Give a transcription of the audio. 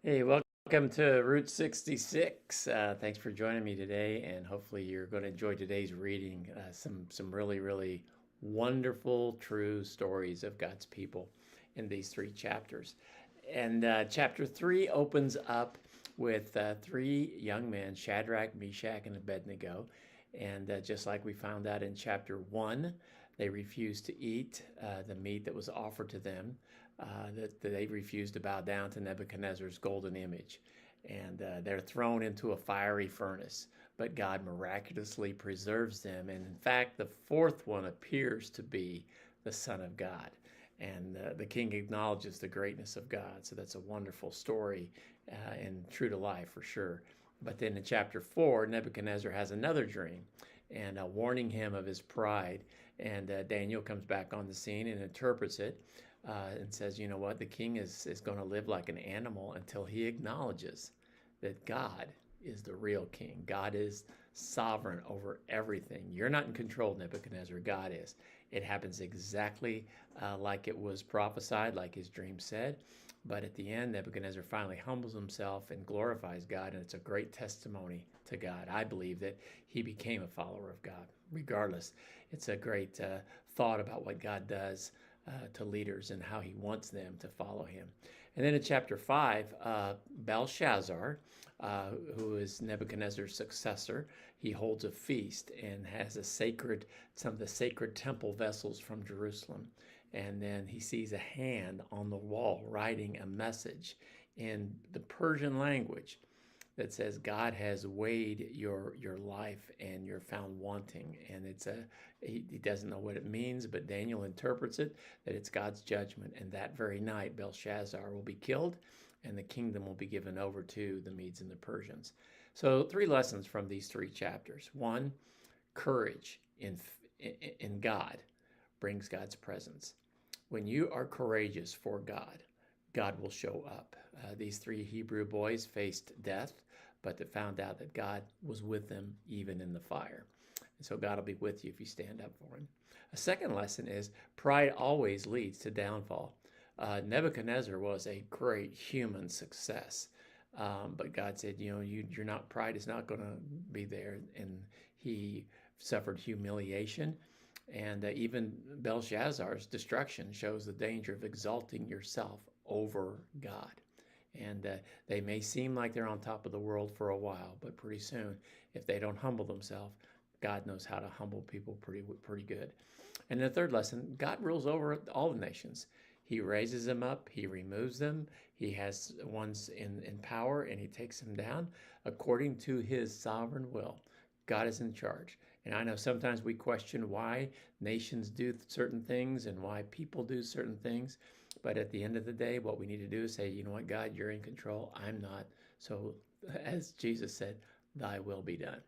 Hey, welcome to Route 66. Thanks for joining me today, and hopefully you're going to enjoy today's reading. Some really, really wonderful, true stories of God's people in these three chapters. And chapter 3 opens up with three young men, Shadrach, Meshach, and Abednego. And just like we found out in chapter 1, they refused to eat the meat that was offered to them, that they refused to bow down to Nebuchadnezzar's golden image. And they're thrown into a fiery furnace, but God miraculously preserves them. And in fact, the fourth one appears to be the Son of God. And the king acknowledges the greatness of God. So that's a wonderful story and true to life for sure. But then in chapter 4, Nebuchadnezzar has another dream and warning him of his pride. And Daniel comes back on the scene and interprets it and says, you know what, the king is going to live like an animal until he acknowledges that God is the real king. God is sovereign over everything. You're not in control, Nebuchadnezzar. God is. It happens exactly like it was prophesied, like his dream said. But at the end, Nebuchadnezzar finally humbles himself and glorifies God, and it's a great testimony to God. I believe that he became a follower of God. Regardless, it's a great thought about what God does to leaders and how he wants them to follow him. And then in chapter 5, Belshazzar, who is Nebuchadnezzar's successor, he holds a feast and has some of the sacred temple vessels from Jerusalem. And then he sees a hand on the wall writing a message in the Persian language that says God has weighed your life and you're found wanting. And he doesn't know what it means, but Daniel interprets it that it's God's judgment. And that very night, Belshazzar will be killed and the kingdom will be given over to the Medes and the Persians. So 3 lessons from these 3 chapters. 1, courage in God brings God's presence. When you are courageous for God, God will show up. These 3 Hebrew boys faced death, but they found out that God was with them even in the fire. And so God will be with you if you stand up for him. A second lesson is pride always leads to downfall. Nebuchadnezzar was a great human success. But God said, pride is not going to be there. And he suffered humiliation. And even Belshazzar's destruction shows the danger of exalting yourself over God. And they may seem like they're on top of the world for a while, but pretty soon, if they don't humble themselves, God knows how to humble people pretty good. And the third lesson, God rules over all the nations. He raises them up, he removes them, he has ones in power, and he takes them down according to his sovereign will. God is in charge. And I know sometimes we question why nations do certain things and why people do certain things. But at the end of the day, what we need to do is say, you know what, God, you're in control. I'm not. So as Jesus said, thy will be done.